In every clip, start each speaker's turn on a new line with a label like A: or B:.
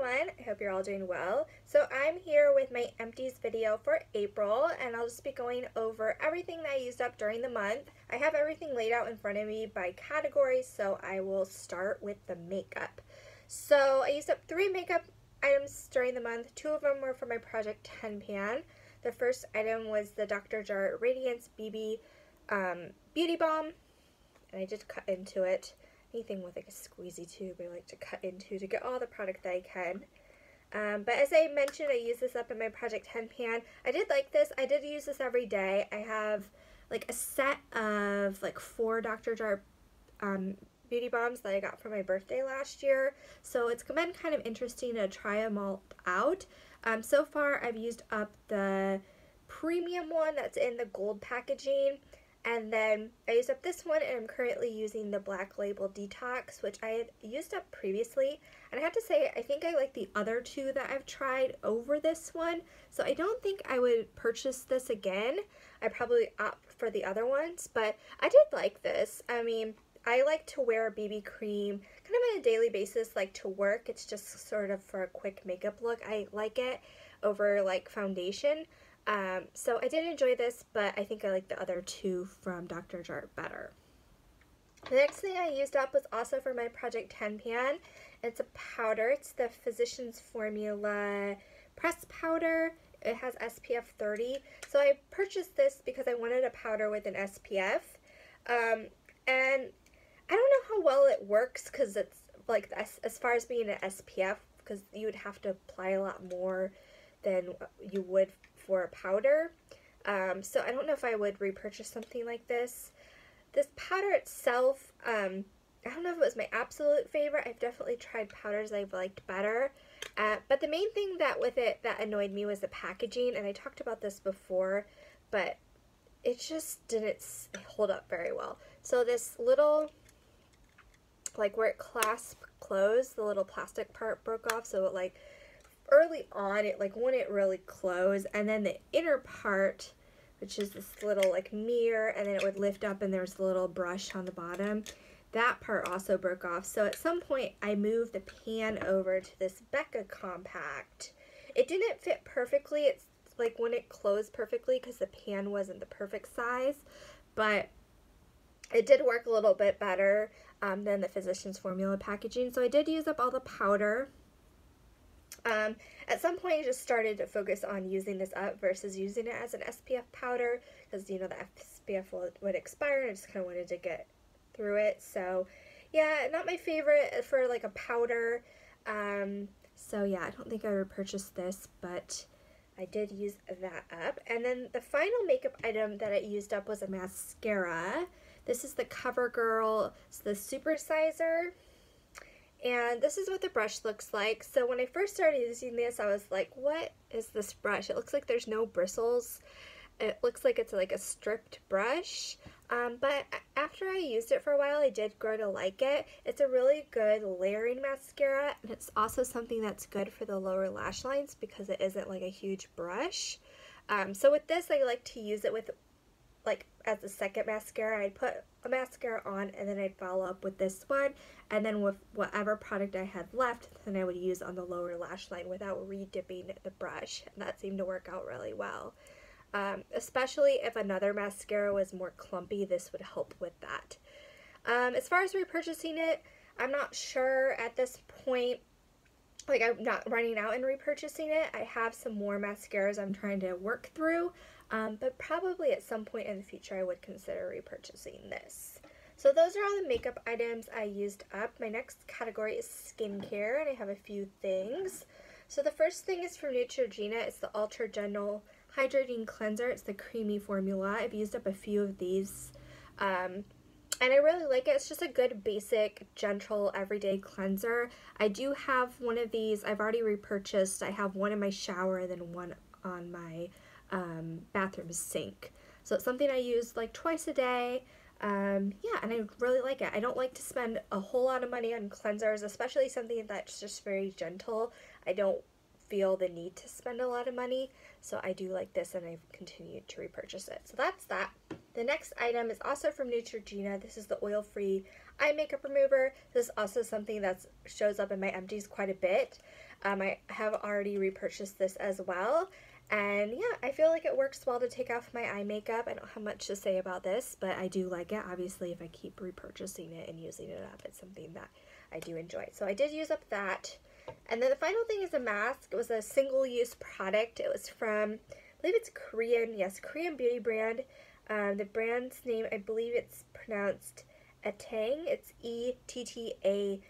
A: everyone, I hope you're all doing well. So I'm here with my Empties video for April, and I'll just be going over everything that I used up during the month. I have everything laid out in front of me by category, so I will start with the makeup. So I used up 3 makeup items during the month. 2 of them were for my Project 10 pan. The first item was the Dr. Jart Radiance BB Beauty Balm, and I just cut into it. Anything with like a squeezy tube I like to cut into to get all the product that I can. But as I mentioned, I use this up in my Project 10 pan. I did like this. I did use this every day. I have like a set of like 4 Dr. Jart beauty bombs that I got for my birthday last year. So it's been kind of interesting to try them all out. So far I've used up the premium one that's in the gold packaging. And then I used up this one, and I'm currently using the Black Label Detox, which I had used up previously. And I have to say, I think I like the other 2 that I've tried over this one. So I don't think I would purchase this again. I probably opt for the other ones, but I did like this. I mean, I like to wear a BB cream kind of on a daily basis, like to work. It's just sort of for a quick makeup look. I like it over like foundation. So I did enjoy this, but I think I like the other 2 from Dr. Jart better. The next thing I used up was also for my Project 10 pan. It's a powder. It's the Physicians Formula Press Powder. It has SPF 30. So I purchased this because I wanted a powder with an SPF. And I don't know how well it works because it's like as far as being an SPF, because you would have to apply a lot more than you would for a powder. So I don't know if I would repurchase something like this. This powder itself, I don't know if it was my absolute favorite. I've definitely tried powders I've liked better. But the main thing that with it that annoyed me was the packaging, and I talked about this before, but it just didn't hold up very well. So this little, like where it clasps closed, the little plastic part broke off, so it like early on it like wouldn't really close, and then the inner part, which is this little like mirror, and then it would lift up and there's a little brush on the bottom, that part also broke off. So at some point I moved the pan over to this Becca Compact. It didn't fit perfectly. It's like when it closed perfectly because the pan wasn't the perfect size, but it did work a little bit better than the Physicians Formula packaging. So I did use up all the powder. At some point I just started to focus on using this up versus using it as an SPF powder, because you know the SPF would expire and I just kind of wanted to get through it. So yeah, not my favorite for like a powder. So yeah, I don't think I would purchase this, but I did use that up. And then the final makeup item that I used up was a mascara. This is the CoverGirl, it's the Supersizer. And this is what the brush looks like. So when I first started using this, I was like, what is this brush? It looks like there's no bristles. It looks like it's like a stripped brush. But after I used it for a while, I did grow to like it. It's a really good layering mascara, and it's also something that's good for the lower lash lines because it isn't like a huge brush. So with this, I like to use it with like as a second mascara. I'd put a mascara on and then I'd follow up with this one, and then with whatever product I had left, then I would use on the lower lash line without re-dipping the brush, and that seemed to work out really well. Especially if another mascara was more clumpy, this would help with that. As far as repurchasing it, I'm not sure at this point. Like, I'm not running out and repurchasing it. I have some more mascaras I'm trying to work through, but probably at some point in the future I would consider repurchasing this. So those are all the makeup items I used up. My next category is skincare, and I have a few things. So the first thing is from Neutrogena. It's the Ultra Gentle Hydrating Cleanser. It's the creamy formula. I've used up a few of these, and I really like it. It's just a good, basic, gentle, everyday cleanser. I do have one of these. I've already repurchased. I have one in my shower and then one on my bathroom sink. So it's something I use like twice a day. Yeah, and I really like it. I don't like to spend a whole lot of money on cleansers, especially something that's just very gentle. I don't feel the need to spend a lot of money, so I do like this, and I've continued to repurchase it. So that's that. The next item is also from Neutrogena. This is the oil-free eye makeup remover. This is also something that shows up in my Empties quite a bit. I have already repurchased this as well. And yeah, I feel like it works well to take off my eye makeup. I don't have much to say about this, but I do like it. Obviously, if I keep repurchasing it and using it up, it's something that I do enjoy. So I did use up that. And then the final thing is a mask. It was a single-use product. It was from, I believe it's Korean, yes, Korean beauty brand. The brand's name, I believe it's pronounced Ettang. It's Ettang.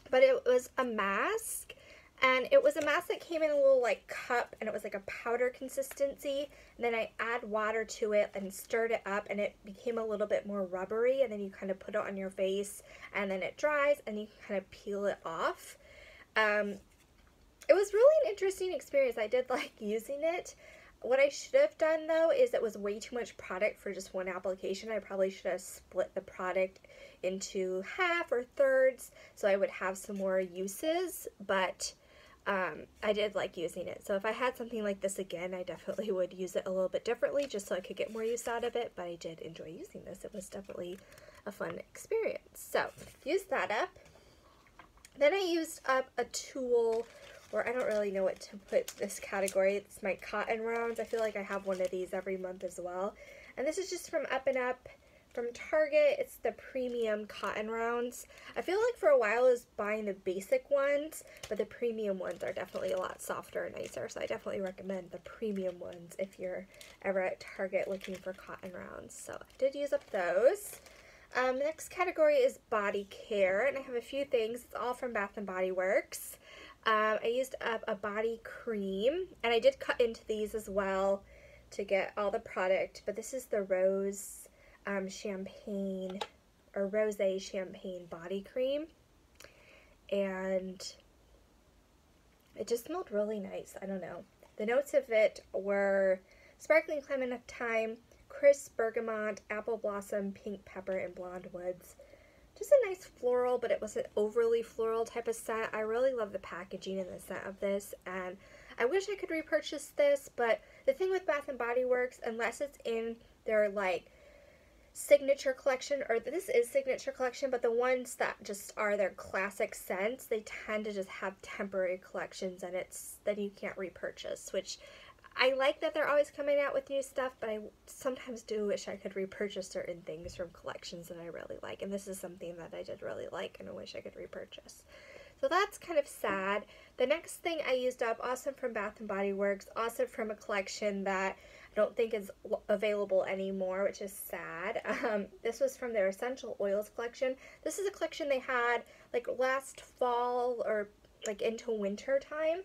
A: But it was a mask, and it was a mask that came in a little like cup, and it was like a powder consistency. And then I add water to it and stirred it up, and it became a little bit more rubbery, and then you kind of put it on your face, and then it dries, and you kind of peel it off. It was really an interesting experience. I did like using it. What I should have done, though, is it was way too much product for just one application. I probably should have split the product into half or thirds so I would have some more uses, but I did like using it. So if I had something like this again, I definitely would use it a little bit differently just so I could get more use out of it, but I did enjoy using this. It was definitely a fun experience. So used that up. Then I used up a tool, or I don't really know what to put this category. It's my cotton rounds. I feel like I have one of these every month as well. And this is just from Up and Up from Target. It's the premium cotton rounds. I feel like for a while I was buying the basic ones, but the premium ones are definitely a lot softer and nicer. So I definitely recommend the premium ones if you're ever at Target looking for cotton rounds. So I did use up those. The next category is body care, and I have a few things. It's all from Bath & Body Works. I used up a body cream, and I did cut into these as well to get all the product, but this is the Rose Champagne, or Rosé Champagne body cream, and it just smelled really nice. I don't know. The notes of it were sparkling clementine, crisp bergamot, apple blossom, pink pepper, and blonde woods. Just a nice floral, but it wasn't overly floral type of scent. I really love the packaging and the scent of this, and I wish I could repurchase this, but the thing with Bath & Body Works, unless it's in their like signature collection, or this is signature collection, but the ones that just are their classic scents, they tend to just have temporary collections, and then you can't repurchase, which I like that they're always coming out with new stuff, but I sometimes do wish I could repurchase certain things from collections that I really like, and this is something that I did really like and I wish I could repurchase. So that's kind of sad. The next thing I used up, also from Bath & Body Works, also from a collection that I don't think is available anymore, which is sad. This was from their Essential Oils collection. This is a collection they had like last fall or like into winter time.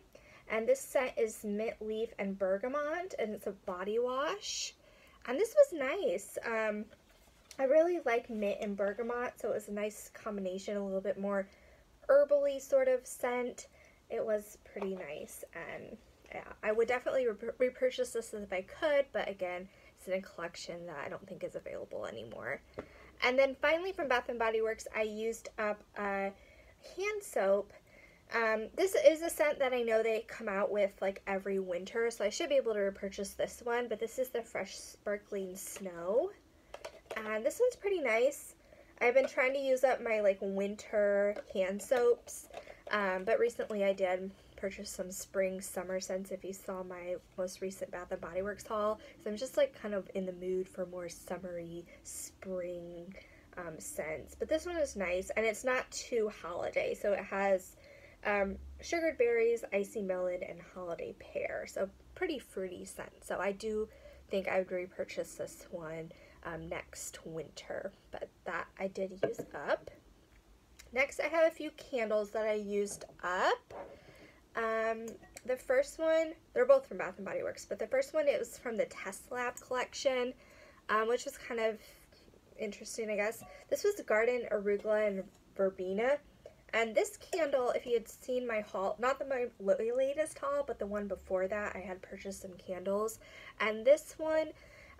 A: And this scent is mint leaf and bergamot, and it's a body wash. And this was nice. I really like mint and bergamot, so it was a nice combination, a little bit more herbally sort of scent. It was pretty nice, and yeah, I would definitely repurchase this if I could, but again, it's in a collection that I don't think is available anymore. And then finally from Bath & Body Works, I used up a hand soap. This is a scent that I know they come out with like every winter, so I should be able to repurchase this one, but this is the Fresh Sparkling Snow, and this one's pretty nice. I've been trying to use up my like winter hand soaps, but recently I did purchase some spring summer scents if you saw my most recent Bath & Body Works haul, so I'm just like kind of in the mood for more summery spring scents. But this one is nice, and it's not too holiday, so it has sugared berries, icy melon, and holiday pear. So pretty fruity scent. So I do think I would repurchase this one next winter. But that I did use up. Next, I have a few candles that I used up. The first one, they're both from Bath & Body Works, but the first one, it was from the Test Lab collection, which was kind of interesting, I guess. This was Garden Arugula and Verbena. And this candle, if you had seen my haul, not my latest haul, but the one before that, I had purchased some candles. And this one,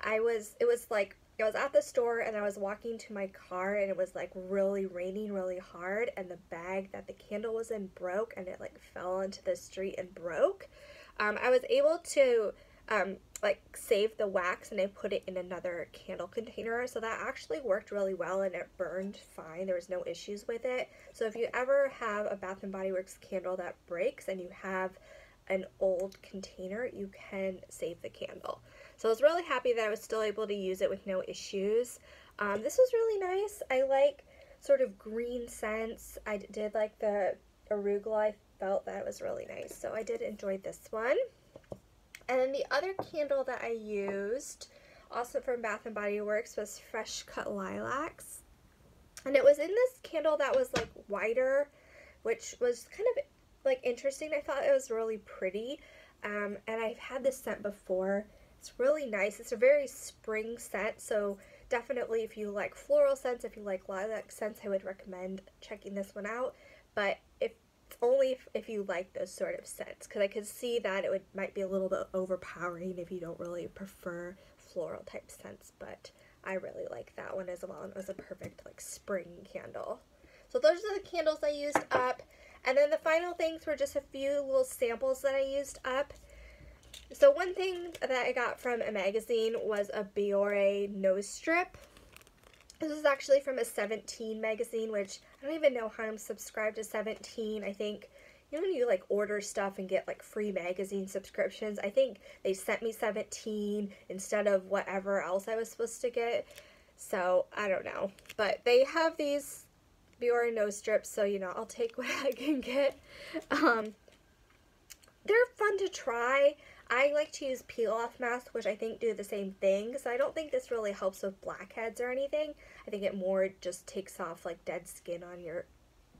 A: I was at the store and I was walking to my car and it was like really raining really hard, and the bag that the candle was in broke, and it like fell into the street and broke. I was able to like saved the wax and I put it in another candle container, so that actually worked really well and it burned fine. There was no issues with it. So if you ever have a Bath and Body Works candle that breaks and you have an old container, you can save the candle. So I was really happy that I was still able to use it with no issues. This was really nice. I like sort of green scents. I did like the arugula. I felt that was really nice, so I did enjoy this one. And then the other candle that I used, also from Bath and Body Works, was Fresh Cut Lilacs. And it was in this candle that was like wider, which was kind of like interesting. I thought it was really pretty. And I've had this scent before. It's really nice. It's a very spring scent, so definitely if you like floral scents, if you like lilac scents, I would recommend checking this one out. But only if you like those sort of scents, because I could see that it might be a little bit overpowering if you don't really prefer floral type scents, but I really like that one as well, and it was a perfect like spring candle. So those are the candles I used up, and then the final things were just a few little samples that I used up. So one thing that I got from a magazine was a Biore nose strip. This is actually from a 17 magazine, which I don't even know how I'm subscribed to 17. I think, you know, when you like order stuff and get like free magazine subscriptions, I think they sent me 17 instead of whatever else I was supposed to get. So I don't know, but they have these Biore nose strips, so you know, I'll take what I can get. They're fun to try. I like to use peel-off masks, which I think do the same thing, so I don't think this really helps with blackheads or anything. I think it more just takes off like dead skin on your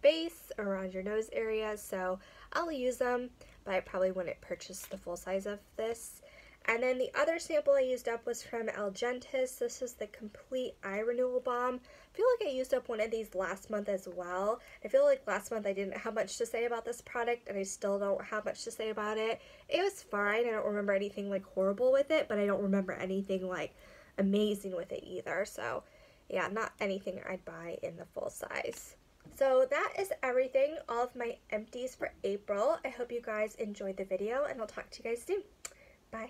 A: base, around your nose area, so I'll use them, but I probably wouldn't purchase the full size of this. And then the other sample I used up was from Algentis. This is the Complete Eye Renewal Balm. I feel like I used up one of these last month as well. I feel like last month I didn't have much to say about this product, and I still don't have much to say about it. It was fine. I don't remember anything like horrible with it, but I don't remember anything like amazing with it either. So yeah, not anything I'd buy in the full size. So that is everything, all of my empties for April. I hope you guys enjoyed the video, and I'll talk to you guys soon. Bye.